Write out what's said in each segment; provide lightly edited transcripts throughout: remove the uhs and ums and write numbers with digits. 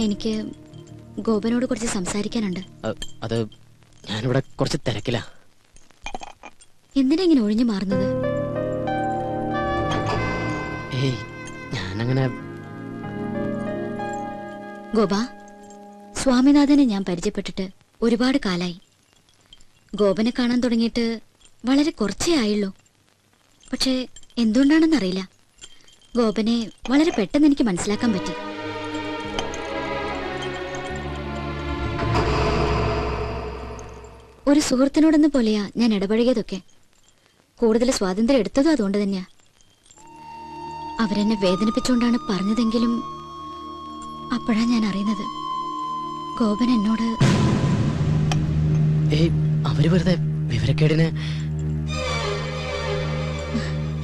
എനിക്ക് ഗോപനോട് കുറച്ച് സംസാരിക്കാനുണ്ട്. അത് ഞാനിവിടെ കുറച്ച് തിരക്കില്ല. എന്തിനാ ഇങ്ങനെ ഒഴിഞ്ഞു മാറുന്നത്? ഏയ് ഞാനങ്ങനെ. ഗോപ, സ്വാമിനാഥനെ ഞാൻ പരിചയപ്പെട്ടിട്ട് ഒരുപാട് കാലായി. ഗോപനെ കാണാൻ തുടങ്ങിയിട്ട് വളരെ കുറച്ചേ ആയുള്ളൂ. പക്ഷേ എന്തുകൊണ്ടാണെന്നറിയില്ല, ഗോപനെ വളരെ പെട്ടെന്ന് എനിക്ക് മനസ്സിലാക്കാൻ പറ്റി. ഒരു സുഹൃത്തിനോടെന്ന പോലെയാ ഞാൻ ഇടപഴകിയതൊക്കെ. കൂടുതൽ സ്വാതന്ത്ര്യം എടുത്തതും അതുകൊണ്ട് തന്നെയാ. അവരെന്നെ വേദനിപ്പിച്ചുകൊണ്ടാണ് പറഞ്ഞതെങ്കിലും അപ്പോഴാ ഞാൻ അറിയുന്നത് ഗോപൻ എന്നോട്. അവര് വെറുതെ വിവരക്കേടിന്.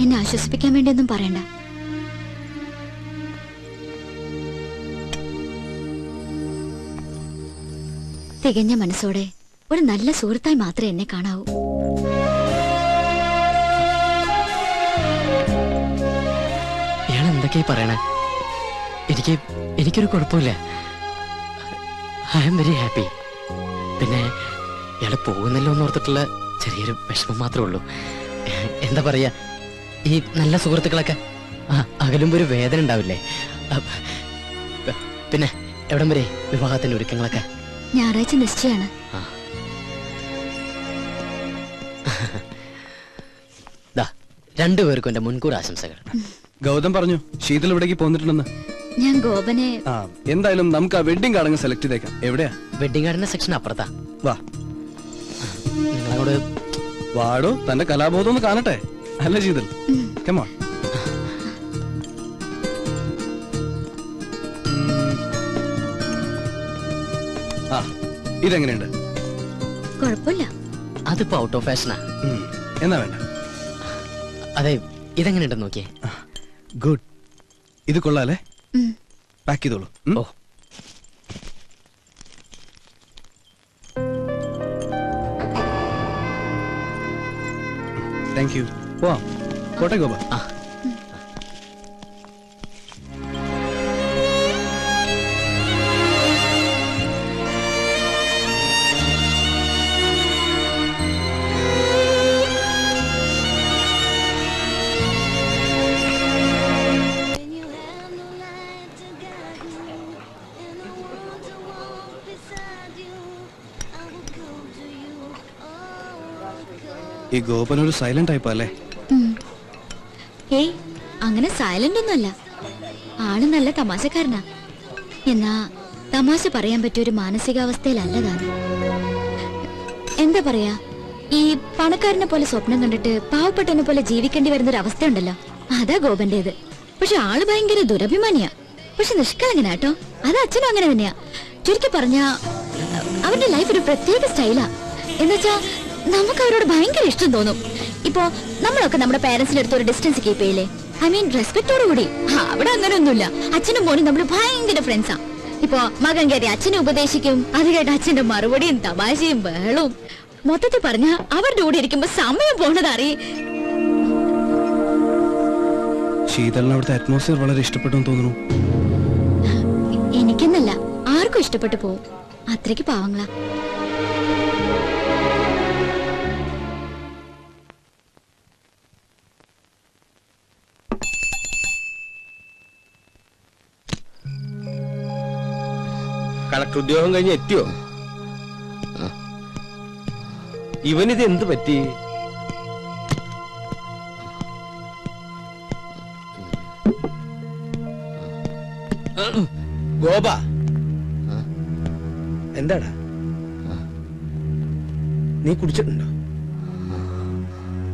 എന്നെ ആശ്വസിപ്പിക്കാൻ വേണ്ടിയൊന്നും പറയണ്ട. തികഞ്ഞ മനസ്സോടെ ഒരു നല്ല സുഹൃത്തായി മാത്രമേ എന്നെ കാണാവൂ. ഇയാൾ എന്തൊക്കെയാ പറയണേ? എനിക്കൊരു കുഴപ്പമില്ല. I am very happy. പിന്നെ ഇയാള് പോകുന്നല്ലോ എന്ന് ഓർത്തിട്ടുള്ള ചെറിയൊരു വിഷമം മാത്രമേ ഉള്ളൂ. എന്താ പറയാ, ഈ നല്ല സുഹൃത്തുക്കളൊക്കെ അകലുമ്പോ ഒരു വേദന ഉണ്ടാവില്ലേ? പിന്നെ എവിടം വരെ വിവാഹത്തിന്റെ ഒരുക്കങ്ങളൊക്കെ? ഞായറാഴ്ച നിശ്ചയാണ്. രണ്ടുപേർക്കും എന്റെ മുൻകൂർ ആശംസകൾ. ഗൗതം പറഞ്ഞു ശീതൽ ഇവിടേക്ക് പോന്നിട്ടുണ്ടെന്ന്. ഞാൻ ഗോപനെ. എന്തായാലും നമുക്ക് ആ വെഡിങ് കാർഡ് സെലക്ട് ചെയ്തേക്കാം. എവിടെയാ? വെഡിങ് കാർഡിന്റെ സെക്ഷൻ അപ്പുറത്താ. വാ, നിങ്ങളോട് വാടോ, തന്റെ കലാബോധം ഒന്ന് കാണട്ടെ. അല്ല ശീതൽ, come on. ഇതെങ്ങനെയുണ്ട്? കുഴപ്പമില്ല. അതിപ്പോ ഔട്ട് ഓഫ് ഫാഷനാ. എന്നാ വേണ്ട. അതെ, ഇതെങ്ങനെയുണ്ടെന്ന് നോക്കിയേ. ഗുഡ്, ഇത് കൊള്ളാല്ലേ? പാക്ക് ചെയ്തോളൂ. ഓ, താങ്ക് യു. പോവാം. കോട്ടെ ഗോപ. ഈ ഗോപനൊരു സൈലന്റ് ടൈപ്പ് അല്ലേ? ഏയ്, അങ്ങനെ സൈലന്റ് ഒന്നുമല്ല. ആള് നല്ല തമാശക്കാരനാ. എന്നാ തമാശ പറയാൻ പറ്റിയ ഒരു മാനസികാവസ്ഥയിലല്ല താൻ. എന്താ പറയാ, ഈ പണക്കാരനെ പോലെ സ്വപ്നം കണ്ടിട്ട് പാവപ്പെട്ടവനെ പോലെ ജീവിക്കേണ്ടി വരുന്ന ഒരു അവസ്ഥയുണ്ടല്ലോ, അതാ ഗോപന്റേത്. പക്ഷെ ആള് ഭയങ്കര ദുരഭിമാനിയാ. പക്ഷെ നിഷ്കളങ്കനാട്ടോ. അത് അച്ഛനും അങ്ങനെ തന്നെയാ. ചുരുക്കി പറഞ്ഞ അവന്റെ ലൈഫ് ഒരു പ്രത്യേക സ്റ്റൈലാ. എന്നുവെച്ചാ നമുക്ക് അവരോട് ഭയങ്കര ഇഷ്ടം തോന്നും. ഇപ്പോ നമ്മളൊക്കെ നമ്മുടെ പേരൻസിന്റെ അടുത്ത് ഒരു ഡിസ്റ്റൻസ് കീപ്പ് ചെയ്യില്ലേ? ഐ മീൻ റെസ്പെക്ടോട് കൂടി. അവിടെ അങ്ങനെ ഒന്നുമില്ല. അച്ഛനും മോനും നമ്മൾ ഭയങ്കര ഫ്രണ്ട്സാ. ഇപ്പോ മകൻ കയറി അച്ഛനെ ഉപദേശിക്കും, അത് കേട്ട് അച്ഛന്റെ മറുപടിയും തമാശയും ബഹളവും. മൊത്തത്തിൽ പറഞ്ഞ അവരുടെ കൂടെ ഇരിക്കുമ്പോ സമയം പോണത് അറിയേ. ശീതളിന് അവിടുത്തെ അറ്റ്മോസ്ഫിയർ വളരെ ഇഷ്ടപ്പെട്ടു തോന്നുന്നു. എനിക്കെന്നല്ല, ആർക്കും ഇഷ്ടപ്പെട്ടു പോവും. അത്രയ്ക്ക് പാവങ്ങളാ. കളക്ടർ ഉദ്യോഗം കഴിഞ്ഞ് എത്തിയോ? ഇവനിത് എന്ത് പറ്റി? ഗോപ, എന്താടാ നീ കുടിച്ചിട്ടുണ്ടോ?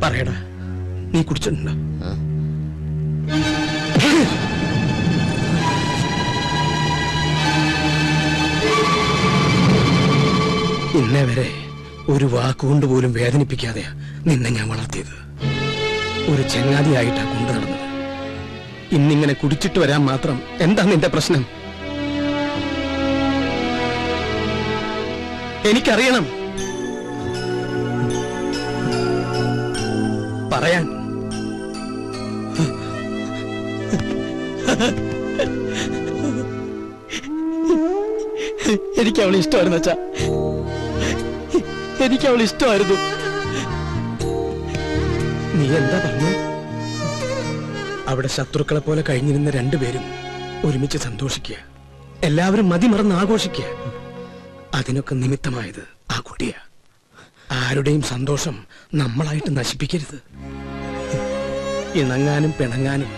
പറയടാ, നീ കുടിച്ചിട്ടുണ്ടോ? ഇന്നേ വരെ ഒരു വാക്കുകൊണ്ട് പോലും വേദനിപ്പിക്കാതെ നിന്നെ ഞാൻ വളർത്തിയത്. ഒരു ചങ്ങാതിയായിട്ടാ കൊണ്ടു നടന്നത്. ഇന്നിങ്ങനെ കുടിച്ചിട്ട് വരാൻ മാത്രം എന്താ നിന്റെ പ്രശ്നം? എനിക്കറിയണം. പറയാൻ എനിക്ക് അവളെ ഇഷ്ടമായിരുന്നു അച്ഛാ. എനിക്ക് അവളെ ഇഷ്ടമായിരുന്നു. നീ എന്താ പറഞ്ഞു? അവിടെ ശത്രുക്കളെ പോലെ കഴിഞ്ഞിരുന്ന രണ്ടുപേരും ഒരുമിച്ച് സന്തോഷിക്കുക, എല്ലാവരും മതിമറന്ന് ആഘോഷിക്കുക. അതിനൊക്കെ നിമിത്തമായത് ആ കുട്ടിയാ. ആരുടെയും സന്തോഷം നമ്മളായിട്ട് നശിപ്പിക്കരുത്. ഇണങ്ങാനും പിണങ്ങാനും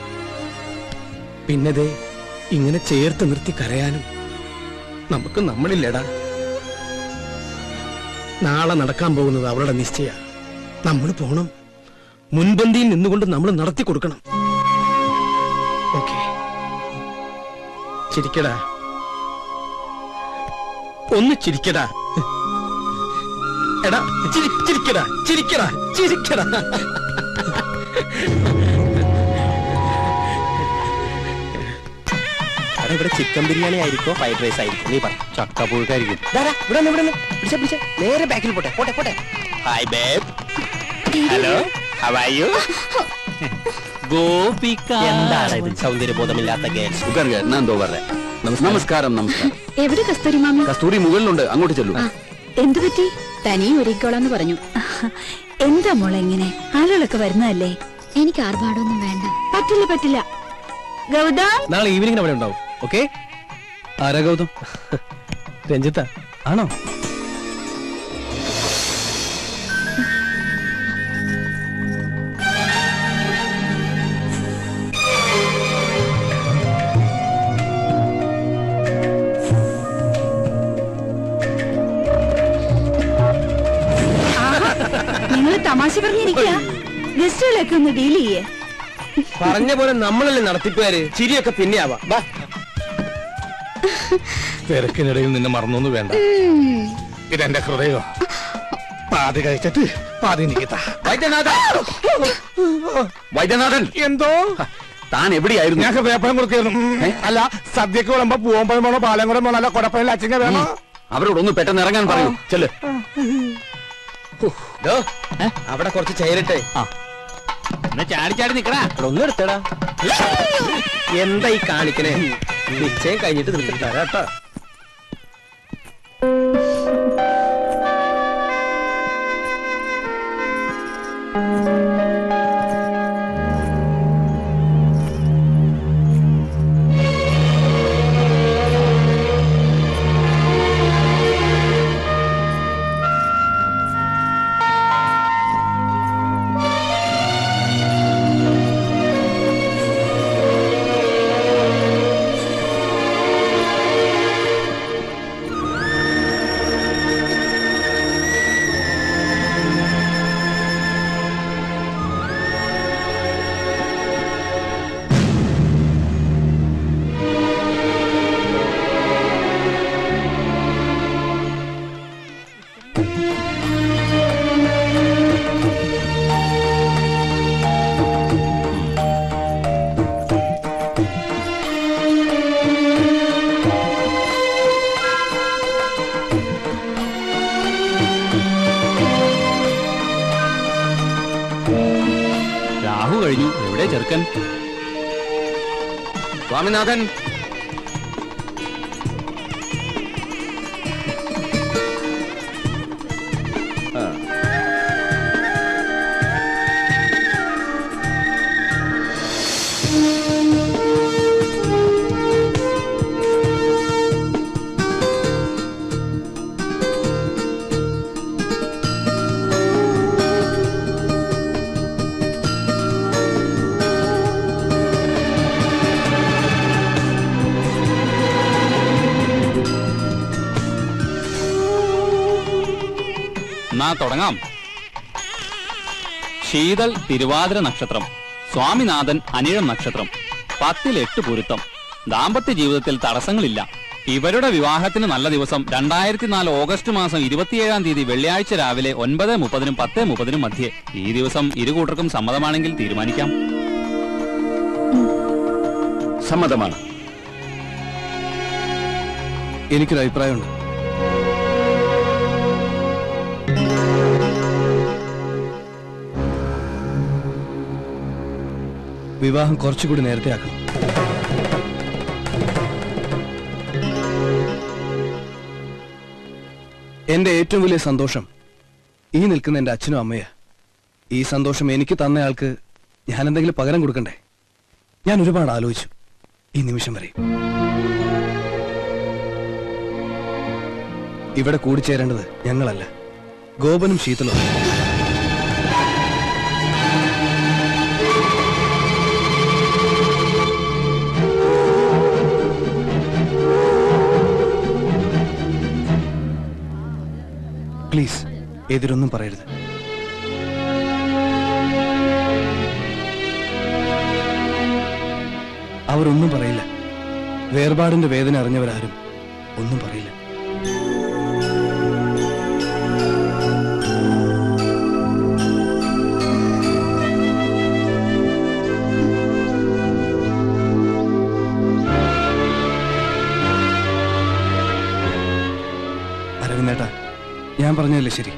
പിന്നതേ ഇങ്ങനെ ചേർത്ത് നിർത്തി കരയാനും നമുക്ക് നമ്മളില്ലടാ. നാളെ നടക്കാൻ പോകുന്നത് അവളുടെ നിശ്ചയ. നമ്മൾ പോണം. മുൻപന്തിയിൽ നിന്നുകൊണ്ട് നമ്മൾ നടത്തി കൊടുക്കണം. ഓക്കെ, ചിരിക്കടാ, ഒന്ന് ചിരിക്കടാ. എടാ ചിരിക്കടാ, ചിരിക്കടാ, ചിരിക്കടാ. ഇവിടെ ചിക്കൻ ബിരിയാണി ആയിരിക്കോ ഫ്രൈഡ് റൈസ് ആയിരിക്കും? നീ പറ. ചക്കപ്പുഴുക്കായിരിക്കും. ഇവിടെ നേരെ ബാക്കിൽ പോട്ടെ പോട്ടെ പോട്ടെ. Hi babe. Hello, how are you? Gopika. എന്താണ് ഇത് സൗന്ദര്യബോധമില്ലാത്ത ഗേൾസ്? നമസ്കാരം. നമസ്കാരം. എവിടെ കസ്തൂരി മാമി? കസ്തൂരി മുകളിലുണ്ട്, അങ്ങോട്ട് ചെല്ലു. എന്തു പറ്റി? തനിയും ഒരുക്കോളാന്ന് പറഞ്ഞു. എന്താ മോളെ ഇങ്ങനെ? ആളുകളൊക്കെ വരുന്നതല്ലേ? എനിക്ക് ആർഭാടൊന്നും വേണ്ട. പറ്റില്ല പറ്റില്ല. ഗൗതം നാളെ ഈവനിങ്ങിന് അവിടെ ഉണ്ടാവും. ഓക്കെ? ആരാ ഗൗതം? രഞ്ജിത്ത ആണോ? നിങ്ങൾ തമാശ പറഞ്ഞിരിക്കുക. ഗസ്റ്റുകളൊക്കെ ഒന്ന് ഡീൽ ചെയ്യേ. പറഞ്ഞ പോലെ നമ്മളല്ലേ നടത്തിപ്പുകാര്. ചിരിയൊക്കെ പിന്നെ ആവാം. തിരക്കിനിടയിൽ നിന്നെ മറന്നൊന്നും വേണ്ട. ഇതെന്റെ ഹൃദയോ. പാതി കഴിച്ചിട്ട് പാതി നിൽക്കത്ത. വൈദ്യനാഥൻ, എന്തോ താൻ എവിടെയായിരുന്നു? ഞങ്ങൾക്ക് വേപ്പനം കൊടുക്കായിരുന്നു. അല്ല, സദ്യക്ക് വിളമ്പോ പൂവമ്പഴം വേണോ പാലം കൂടെ വേണോ, അല്ല കൊടപ്പഴം അച്ചിങ്ങ വേണോ? അവരോടൊന്ന് പെട്ടെന്ന് ഇറങ്ങാൻ പറയൂ. ചെല്ല്. അവിടെ കുറച്ച് ചേരട്ടെ. ചാടി ചാടി നിക്കടാ. ഒന്ന് എടുത്തടാ. എന്താ ഈ കാണിക്കണേ? നിശ്ചയം കഴിഞ്ഞിട്ട് നിനക്ക് തരാട്ടോ. കഴിഞ്ഞു. എവിടെ ചെറുക്കൻ? സ്വാമിനാഥൻ, തുടങ്ങാം. ശീതൽ തിരുവാതിര നക്ഷത്രം, സ്വാമിനാഥൻ അനിഴം നക്ഷത്രം, 10 8 പൊരുത്തം. ദാമ്പത്യ ജീവിതത്തിൽ തടസ്സങ്ങളില്ല. ഇവരുടെ വിവാഹത്തിന് നല്ല ദിവസം 2004 ഓഗസ്റ്റ് മാസം 27-ാം തീയതി വെള്ളിയാഴ്ച രാവിലെ 9:30-നും 10:30-നും മധ്യേ. ഈ ദിവസം ഇരുകൂട്ടർക്കും സമ്മതമാണെങ്കിൽ തീരുമാനിക്കാം. സമ്മതമാണ്. എനിക്കൊരു അഭിപ്രായമുണ്ട്. വിവാഹം കുറച്ചുകൂടി നേരത്തെ ആക്കണം. എന്റെ ഏറ്റവും വലിയ സന്തോഷം ഈ നിൽക്കുന്ന എന്റെ അച്ഛനും അമ്മയാ. ഈ സന്തോഷം എനിക്ക് തന്നയാൾക്ക് ഞാൻ എന്തെങ്കിലും പകരം കൊടുക്കണ്ടേ? ഞാൻ ഒരുപാട് ആലോചിച്ചു ഈ നിമിഷം വരെ. ഇവിടെ കൂടിച്ചേരേണ്ടത് ഞങ്ങളല്ല, ഗോപനും ശീതളും. പ്ലീസ് എതിരൊന്നും പറയരുത്. അവരൊന്നും പറയില്ല. വേർപാടിന്റെ വേദന അറിഞ്ഞവരാരും ഒന്നും പറയില്ല. അരവിന്ദേട്ടാ, ഞാൻ പറഞ്ഞതല്ലേ ശരി?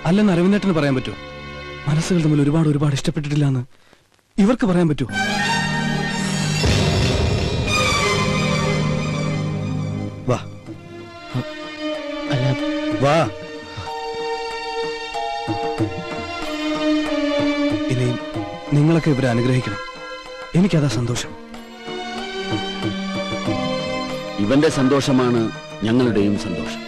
അല്ലെന്ന് അരവിന്ദേട്ടന് പറയാൻ പറ്റുമോ? മനസ്സുകൾ തമ്മിൽ ഒരുപാട് ഇഷ്ടപ്പെട്ടിട്ടില്ല എന്ന് ഇവർക്ക് പറയാൻ പറ്റുമോ? വാ വാ. ഇനിയും നിങ്ങളൊക്കെ ഇവരെ അനുഗ്രഹിക്കണം. എനിക്കതാ സന്തോഷം. ഇവന്റെ സന്തോഷമാണ് ഞങ്ങളുടെയും സന്തോഷം.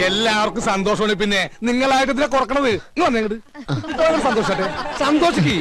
എല്ലാവർക്കും സന്തോഷമാണ്. പിന്നെ നിങ്ങളായിട്ട് ഇതിനെ കുറക്കണത് സന്തോഷട്ടെ, സന്തോഷിക്ക്.